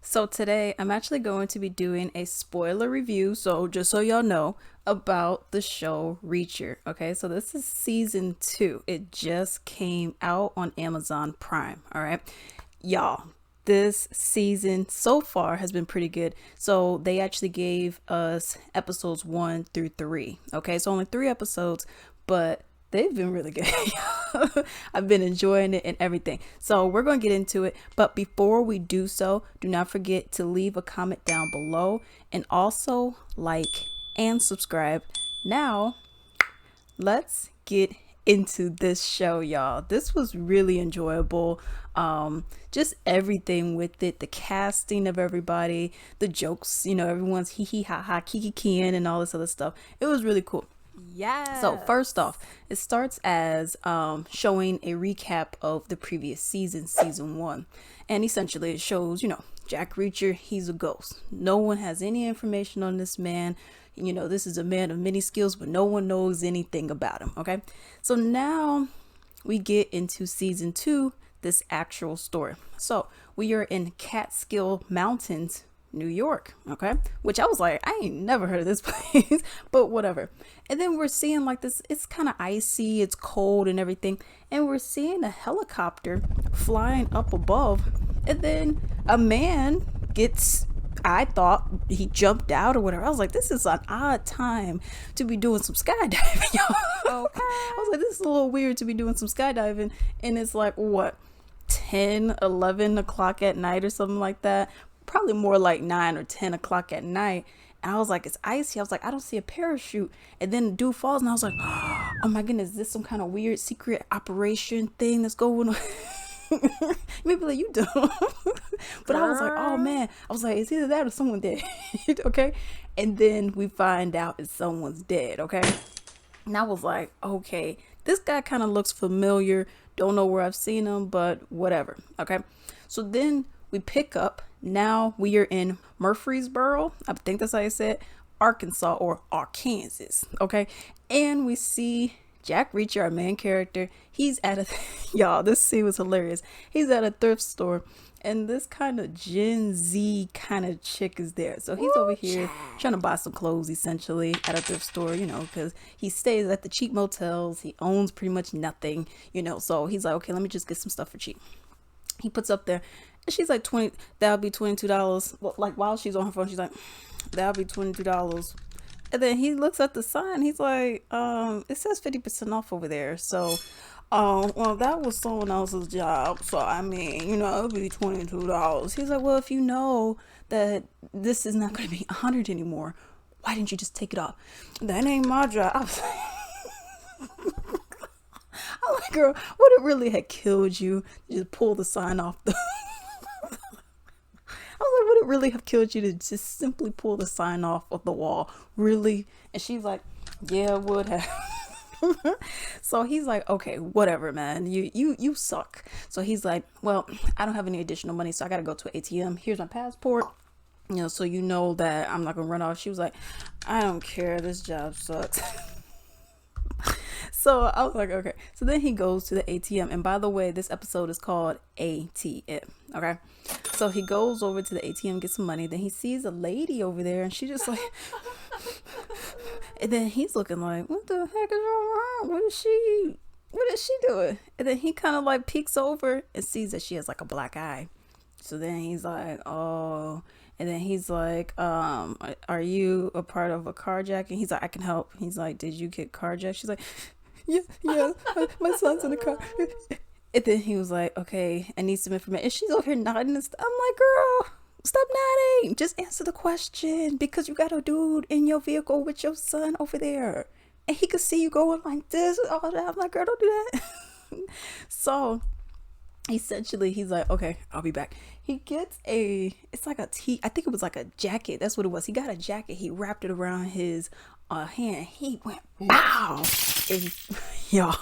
So today I'm actually going to be doing a spoiler review. So just so y'all know about the show Reacher. Okay, so this is season 2. It just came out on Amazon Prime. All right, y'all. This season so far has been pretty good. So they actually gave us episodes 1 through 3. Okay, so only 3 episodes, but they've been really good. I've been enjoying it and everything. So we're going to get into it. But before we do so, do not forget to leave a comment down below and also like and subscribe. Now, let's get into this show, y'all. This was really enjoyable. Just everything with it, the casting of everybody, the jokes, everyone's hee hee ha ha kiki kian and all this other stuff. It was really cool. So first Yes. off, it starts as showing a recap of the previous season, season 1. And essentially it shows, Jack Reacher, he's a ghost. No one has any information on this man. This is a man of many skills, but no one knows anything about him, okay? So now we get into season 2, this actual story. So we are in Catskill Mountains, New York, okay? Which I was like, I ain't never heard of this place, but whatever. And then we're seeing like this, it's kind of icy, it's cold and everything. And we're seeing a helicopter flying up above. And then a man gets, I thought he jumped out or whatever. I was like, this is an odd time to be doing some skydiving, y'all. Okay. I was like, this is a little weird to be doing some skydiving. And it's like, what, 10, 11 o'clock at night or something like that? Probably more like 9 or 10 o'clock at night. And I was like, it's icy. I was like, I don't see a parachute. And then the dude falls, and I was like, oh my goodness, is this some kind of weird secret operation thing that's going on? Maybe like you do. But I was like, oh Girl. man. I was like, it's either that or someone dead. Okay. And then we find out it's someone's dead. Okay. And I was like, okay, this guy kind of looks familiar. Don't know where I've seen him, but whatever. Okay. So then we pick up. Now we are in Murfreesboro. I think that's how you say it. Arkansas or Arkansas. Okay. And we see Jack Reacher, our main character. He's at a, y'all, this scene was hilarious. He's at a thrift store. And this kind of Gen Z kind of chick is there. So he's over Ooh, here child. trying to buy some clothes essentially at a thrift store, because he stays at the cheap motels. He owns pretty much nothing, So he's like, okay, let me just get some stuff for cheap. He puts up there, and she's like, that'll be $22. Well, like while she's on her phone, she's like, that'll be $22. And then he looks at the sign. He's like, it says 50% off over there. So, well, that was someone else's job. So, I mean, it'll be $22. He's like, well, if you know that this is not going to be 100 anymore, why didn't you just take it off? That ain't my job. I was like, I'm like, girl, would it really have killed you to just pull the sign off the I was like, would it really have killed you to just simply pull the sign off of the wall? Really? And she's like, yeah, it would have. So he's like, okay, whatever, man. You suck. So he's like, well, I don't have any additional money, so I gotta go to an ATM. Here's my passport. So you know that I'm not gonna run off. She was like, I don't care. This job sucks. So I was like, okay. So then he goes to the ATM. And by the way, this episode is called ATM. Okay. So he goes over to the ATM, gets some money. Then he sees a lady over there, and she just like, and then he's looking like, what the heck is wrong with her? What is she doing? And then he kind of like peeks over and sees that she has like a black eye. So then he's like, oh. And then he's like, are you a part of a carjacking? He's like, I can help. He's like, did you get carjacked? She's like, yeah, my son's in the car. And then he was like, okay, I need some information. And she's over here nodding and stuff. I'm like, girl, stop nodding. Just answer the question, because you got a dude in your vehicle with your son over there. And he could see you going like this. All that. I'm like, girl, don't do that. So essentially he's like, okay, I'll be back. He gets it's like I think it was like a jacket. That's what it was. He got a jacket. He wrapped it around his hand. He went bow, and y'all,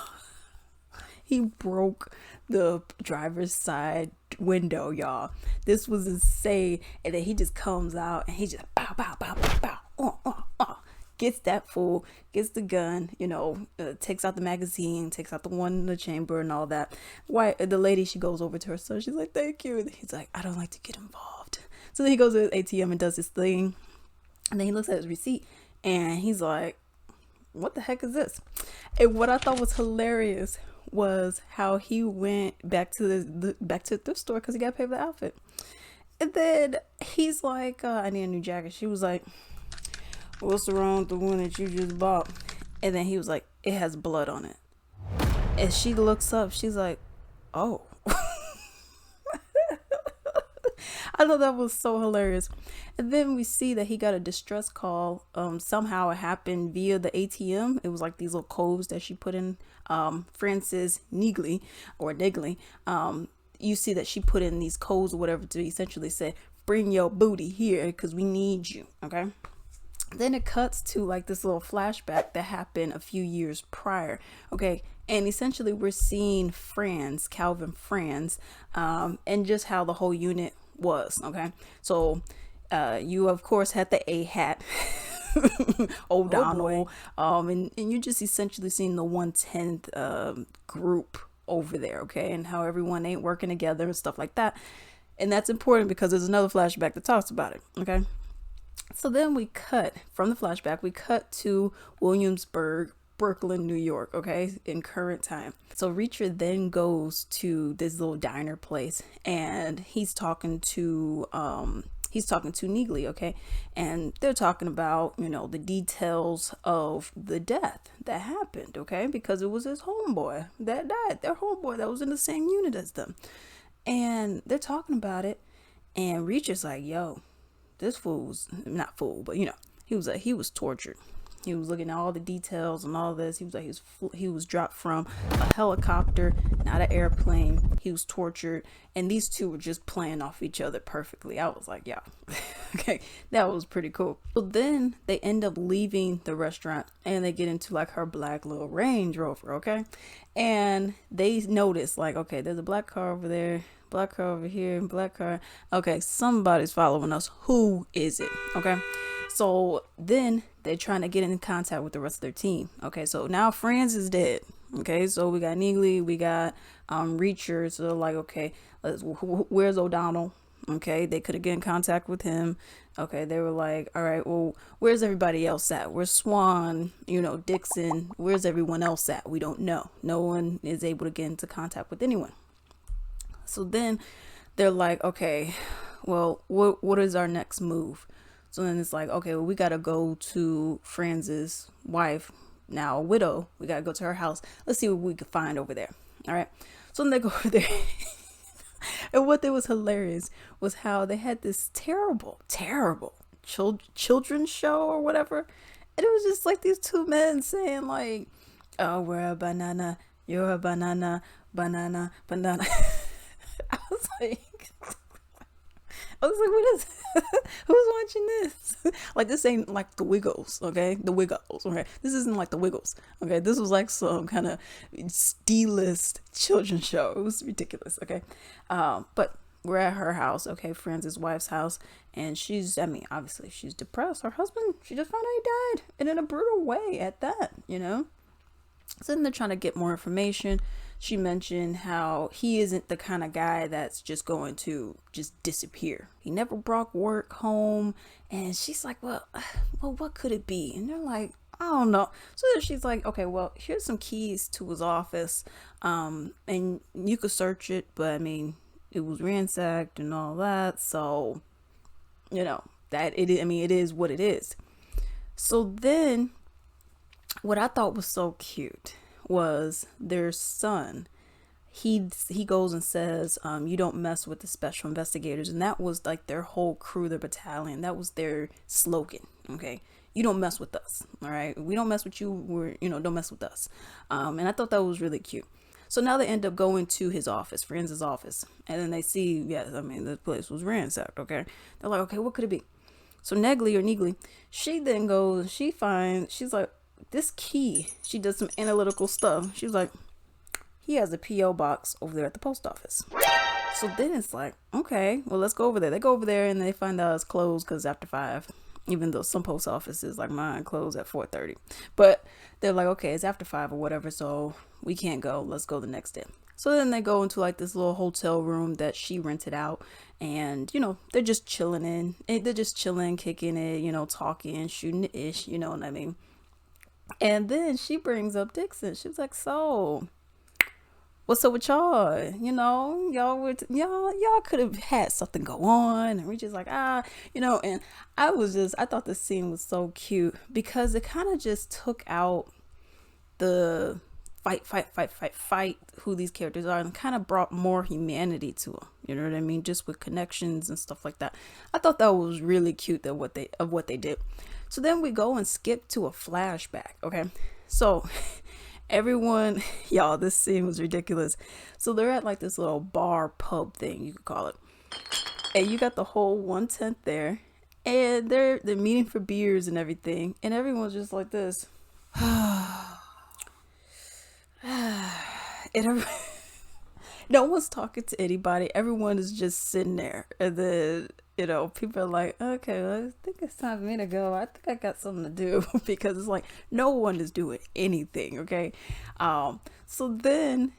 he broke the driver's side window, y'all. This was insane. And then he just comes out and he just bow bow bow bow bow, gets that fool, gets the gun, takes out the magazine, takes out the one in the chamber and all that. Why the lady, she goes over to her son, she's like, thank you. And he's like, I don't like to get involved. So then he goes to his ATM and does his thing. And then he looks at his receipt and he's like, what the heck is this? And what I thought was hilarious was how he went back to the thrift store because he got paid for the outfit. And then he's like, I need a new jacket. She was like, what's wrong with the one that you just bought? And then he was like, it has blood on it. And she looks up, she's like, oh. I thought that was so hilarious. And then we see that he got a distress call. Somehow it happened via the ATM. It was like these little codes that she put in. Frances Nigley. You see that she put in these codes or whatever to essentially say, bring your booty here because we need you. Okay. Then it cuts to like this little flashback that happened a few years prior. Okay. And essentially we're seeing Calvin Franz, and just how the whole unit was. Okay. So you of course had the A hat. O'Donnell. And you just essentially seeing the 1/10 group over there. Okay. And how everyone ain't working together and stuff like that. And that's important because there's another flashback that talks about it. Okay. So then we cut from the flashback, we cut to Williamsburg, Brooklyn, New York, okay, in current time. So Reacher then goes to this little diner place and he's talking to Negley, okay, and they're talking about, the details of the death that happened, okay, because it was his homeboy that died, their homeboy that was in the same unit as them, and they're talking about it, and Reacher's like, yo, this fool's not fool, but he was tortured. He was looking at all the details and all this. He was like, he was dropped from a helicopter, not an airplane. He was tortured. And these two were just playing off each other perfectly. I was like, yeah, okay, that was pretty cool. So then they end up leaving the restaurant and they get into like her black little Range Rover, okay? And they notice like, okay, there's a black car over there, black car over here, black car. Okay, somebody's following us. Who is it? Okay. So then they're trying to get in contact with the rest of their team. Okay, so now Franz is dead. Okay, so we got Negley, we got Reacher. So they're like, okay, where's O'Donnell? Okay, they could have get in contact with him. Okay, they were like, all right, well, where's everybody else at? Where's Swan? Dixon? Where's everyone else at? We don't know. No one is able to get into contact with anyone. So then they're like, okay, well, what is our next move? So then it's like, okay, well, we got to go to Franz's wife, now a widow. We got to go to her house. Let's see what we can find over there. All right. So then they go over there. And what was hilarious was how they had this terrible children's show or whatever. And it was just like these two men saying like, oh, we're a banana. You're a banana. I was like, what is who's watching this? Like, this ain't like the Wiggles, okay? The Wiggles, okay? This isn't like the Wiggles, okay? This was like some kind of D-list children's show. It was ridiculous, okay? But we're at her house, okay? Franz's wife's house, and obviously she's depressed. Her husband, she just found out he died, and in a brutal way at that, So then they're trying to get more information. She mentioned how he isn't the kind of guy that's just going to just disappear. He never brought work home. And she's like, well, what could it be? And they're like, I don't know. So then she's like, okay, well, here's some keys to his office. And you could search it, but it was ransacked and all that. So, it is what it is. So then what I thought was so cute was their son. He goes and says, you don't mess with the special investigators. And that was like their whole crew, their battalion. That was their slogan. Okay. You don't mess with us. All right. We don't mess with you. Don't mess with us. And I thought that was really cute. So now they end up going to his office, Franz's office. And then they see, the place was ransacked. Okay. They're like, okay, what could it be? So Negley, she then goes, she's like, this key, she does some analytical stuff. She's like, he has a P.O. box over there at the post office. So then it's like, okay, well, let's go over there. They go over there and they find out it's closed because after 5, even though some post offices like mine close at 4:30. But they're like, okay, it's after 5 or whatever, so we can't go. Let's go the next day. So then they go into like this little hotel room that she rented out, and they're just chilling they're just chilling, kicking it, talking, shooting the ish, you know what I mean. And then she brings up Dixon. She was like, "So, what's up with y'all? Y'all could have had something go on." And we're just like, and I thought the scene was so cute because it kind of just took out the fight who these characters are, and kind of brought more humanity to them. You know what I mean? Just with connections and stuff like that. I thought that was really cute that what they did. So then we go and skip to a flashback. Okay, so everyone, y'all, this scene was ridiculous. So they're at like this little bar pub thing, you could call it, and you got the whole 1/10 there, and they're meeting for beers and everything, and everyone's just like this. And no one's talking to anybody. Everyone is just sitting there, and then people are like, "Okay, well, I think it's time for me to go. I think I got something to do." Because it's like no one is doing anything. Okay, so then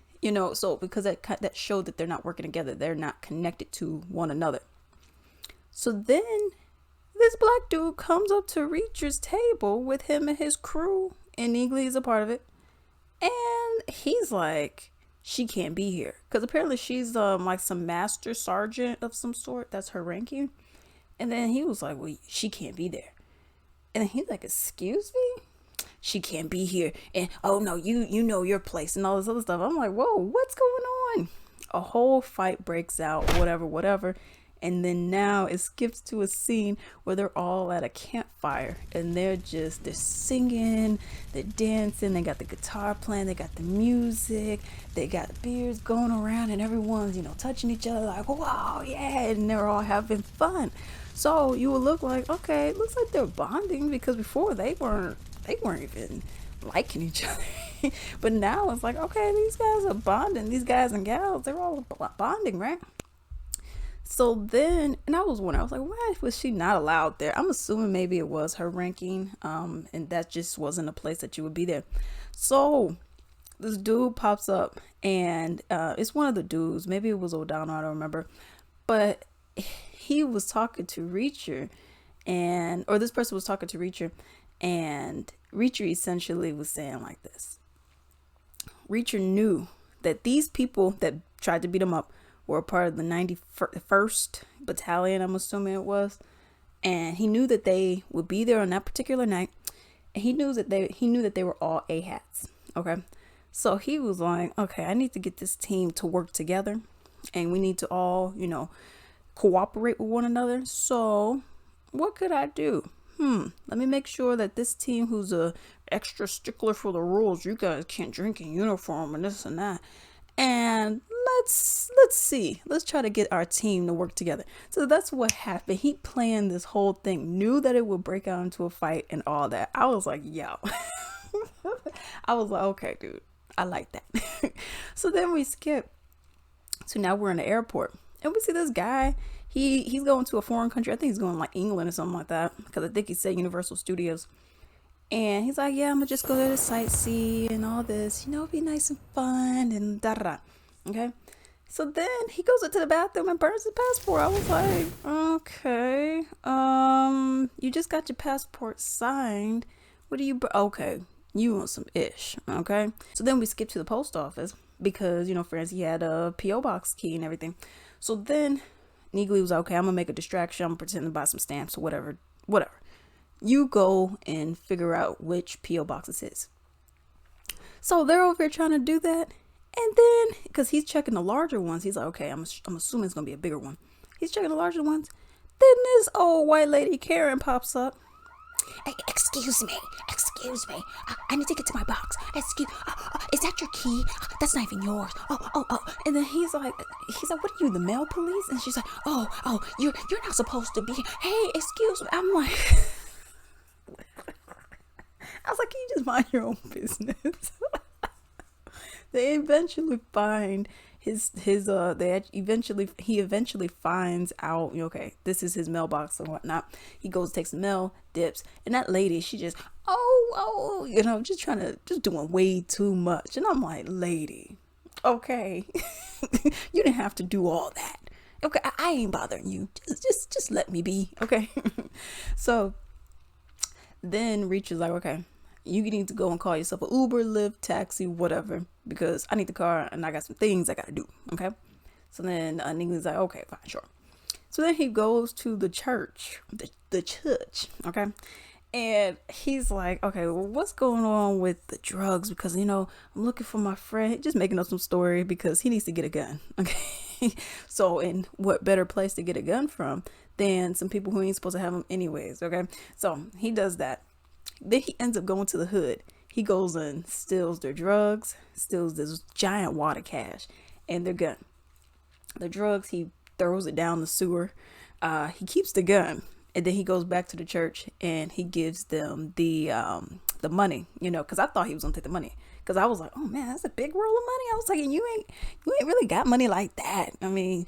so because that showed that they're not working together, they're not connected to one another. So then this black dude comes up to Reacher's table with him and his crew, and Neely is a part of it. And he's like, she can't be here because apparently she's like some master sergeant of some sort. That's her ranking. And then he was like, well, she can't be there. And then he's like, excuse me? She can't be here. And oh no, you know your place and all this other stuff. I'm like, whoa, what's going on? A whole fight breaks out, whatever. And then now it skips to a scene where they're all at a campfire and they're singing, they're dancing, they got the guitar playing, they got the music, they got beers going around, and everyone's, touching each other like, wow, yeah, and they're all having fun. So you would look like, okay, it looks like they're bonding, because before they weren't even liking each other. But now it's like, okay, these guys are bonding, these guys and gals, they're all bonding, right? So then, and I was wondering, I was like, why was she not allowed there? I'm assuming maybe it was her ranking, and that just wasn't a place that you would be there. So this dude pops up, and it's one of the dudes, maybe it was O'Donnell, I don't remember, but he was talking to Reacher, or this person was talking to Reacher, and Reacher essentially was saying like this. Reacher knew that these people that tried to beat him up were a part of the 91st Battalion, I'm assuming it was. And he knew that they would be there on that particular night. And he knew that they were all AHATs. Okay. So he was like, okay, I need to get this team to work together. And we need to all, cooperate with one another. So what could I do? Let me make sure that this team who's a extra stickler for the rules, you guys can't drink in uniform and this and that. And let's see. Let's try to get our team to work together. So that's what happened. He planned this whole thing, knew that it would break out into a fight and all that. I was like, yo. I was like, okay, dude, I like that. So then we skip. So now we're in the airport. And we see this guy. He's going to a foreign country. I think he's going like England or something like that. Because I think he said Universal Studios. And he's like, yeah, I'm going to just go there to sightsee and all this. Be nice and fun and da-da-da. Okay? So then he goes into the bathroom and burns his passport. I was like, okay. You just got your passport signed. What do you... Okay. You want some ish. Okay? So then we skip to the post office. Because, Francie had a P.O. box key and everything. So then Neely was like, okay, I'm going to make a distraction. I'm pretending to buy some stamps or whatever. You go and figure out which P.O. box is his. So they're over here trying to do that. And then, because he's checking the larger ones, he's like, okay, I'm assuming it's going to be a bigger one. He's checking the larger ones. Then this old white lady, Karen, pops up. Hey, excuse me. I need to get to my box. Is that your key? That's not even yours. Oh. And then he's like, what are you, the mail police? And she's like, oh, you're not supposed to be here. Hey, excuse me. I'm like... I was like, can you just mind your own business? They eventually find he eventually finds out, okay, this is his mailbox and whatnot. He goes, takes the mail, dips, and that lady, she just, just doing way too much. And I'm like, lady, Okay. You didn't have to do all that. Okay, I ain't bothering you. Just let me be. Okay. So then Reach is like, okay, you need to go and call yourself an Uber, Lyft, taxi, whatever, because I need the car and I got some things I gotta do. Okay. So then Neely's like, okay, fine, sure. So then he goes to the church, the church, okay? And he's like, okay, well, what's going on with the drugs? Because, I'm looking for my friend. Just making up some story because he needs to get a gun, okay? So, and what better place to get a gun from than some people who ain't supposed to have them anyways, okay? So he does that. Then he ends up going to the hood. He goes and steals their drugs, steals this giant wad of cash and their gun. The drugs, he throws it down the sewer. He keeps the gun, and then he goes back to the church and he gives them the money. Because I thought he was gonna take the money. Because I was like, oh man, that's a big roll of money. I was like, you ain't really got money like that. I mean,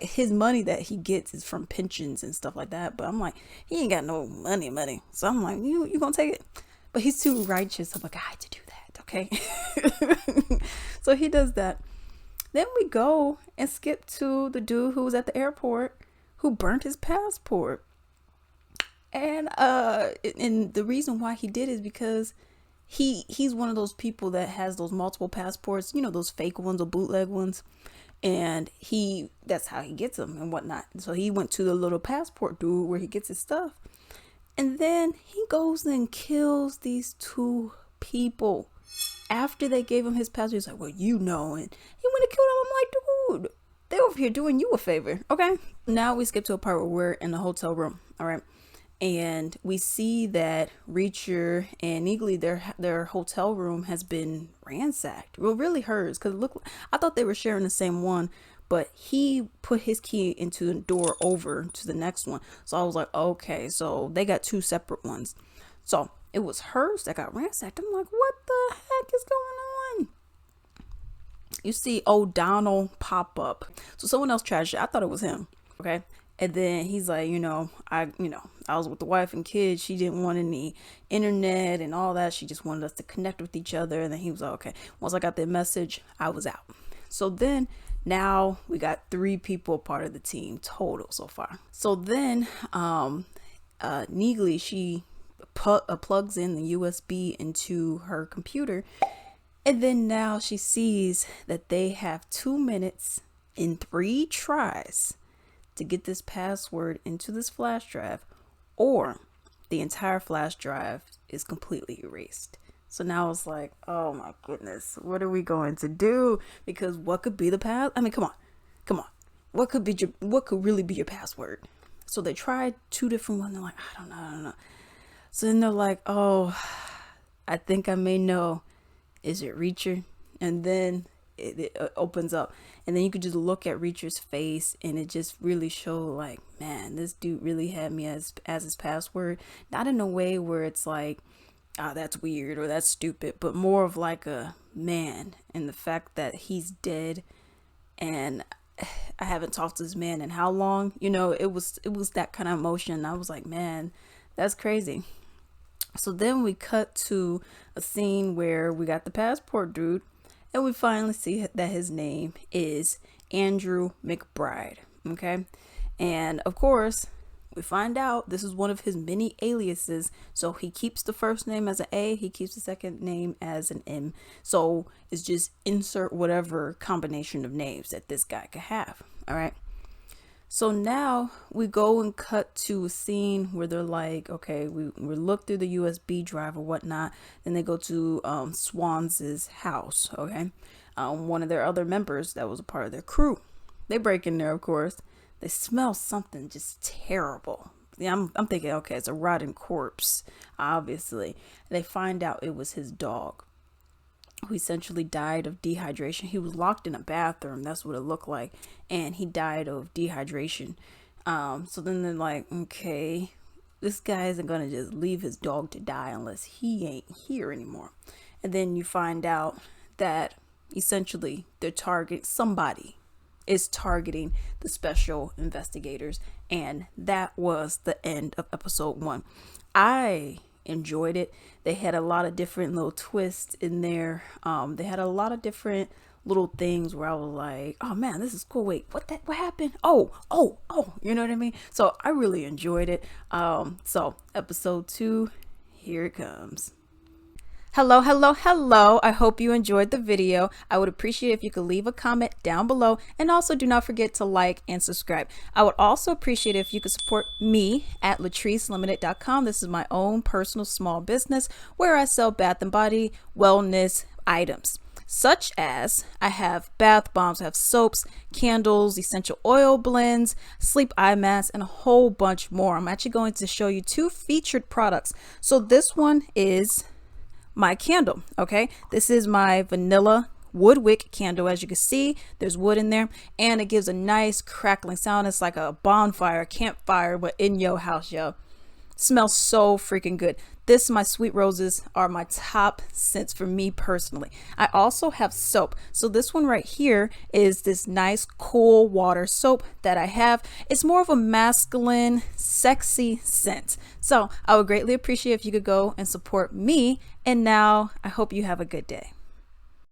his money that he gets is from pensions and stuff like that. But I'm like, he ain't got no money. So I'm like, you gonna take it? But he's too righteous of a guy to do that. Okay. So he does that. Then we go and skip to the dude who was at the airport who burnt his passport. And the reason why he did is because he's one of those people that has those multiple passports, those fake ones or bootleg ones. And that's how he gets them and whatnot. So he went to the little passport dude where he gets his stuff. And then he goes and kills these two people. After they gave him his passport, he's like, well, and he went and killed him. I'm like, dude, they over here doing you a favor, okay? Now we skip to a part where we're in the hotel room, all right? And we see that Reacher and Neely, their hotel room has been ransacked. Well, really hers, because look, I thought they were sharing the same one, but he put his key into the door over to the next one. So I was like, okay, so they got two separate ones. So it was hers that got ransacked. I'm like, what the heck is going on? You see O'Donnell pop up. So someone else trashed it. I thought it was him. Okay. And then he's like, I was with the wife and kids. She didn't want any internet and all that. She just wanted us to connect with each other. And then he was like, okay. Once I got the message, I was out. So then now we got 3 people part of the team total so far. So then Neely, she plugs in the USB into her computer, and then now she sees that they have 2 minutes in 3 tries to get this password into this flash drive, or the entire flash drive is completely erased. So now it's like, oh my goodness, what are we going to do? Because what could be the pass? I mean, come on. What could really be your password? So they tried 2 different ones. They're like, I don't know. So then they're like, oh, I think I may know. Is it Reacher? And then it opens up. And then you could just look at Reacher's face and it just really showed like, man, this dude really had me as his password. Not in a way where it's like, oh, that's weird or that's stupid, but more of like a man, and the fact that he's dead and I haven't talked to this man in how long, it was that kind of emotion. I was like, man, that's crazy. So then we cut to a scene where we got the passport dude, and we finally see that his name is Andrew McBride. Okay. And of course, we find out this is one of his many aliases. So he keeps the first name as an A, he keeps the second name as an M. So it's just insert whatever combination of names that this guy could have. All right. So now we go and cut to a scene where they're like, okay, we look through the USB drive or whatnot. Then they go to Swans's house. Okay. One of their other members that was a part of their crew. They break in there, of course. They smell something just terrible. Yeah, I'm thinking, okay, it's a rotten corpse, obviously. They find out it was his dog, who essentially died of dehydration. He was locked in a bathroom. That's what it looked like. And he died of dehydration. So then they're like, okay, this guy isn't going to just leave his dog to die unless he ain't here anymore. And then you find out that essentially somebody is targeting the special investigators. And that was the end of episode 1. I enjoyed it. They had a lot of different little twists in there. They had a lot of different little things where I was like, oh man, this is cool. Wait, what happened? Oh, you know what I mean? So I really enjoyed it. So episode 2, here it comes. Hello. I hope you enjoyed the video. I would appreciate if you could leave a comment down below, and also do not forget to like and subscribe. I would also appreciate if you could support me at latricelimited.com. This is my own personal small business where I sell bath and body wellness items, such as I have bath bombs, I have soaps, candles, essential oil blends, sleep eye masks, and a whole bunch more. I'm actually going to show you 2 featured products. So this one is my candle. Okay, this is my vanilla wood wick candle. As you can see, there's wood in there, and it gives a nice crackling sound. It's like a bonfire, campfire, but in your house, yo. Smells so freaking good. This, my sweet roses, are my top scents for me personally. I also have soap. So this one right here is this nice cool water soap that I have. It's more of a masculine, sexy scent. So I would greatly appreciate if you could go and support me. And now I hope you have a good day.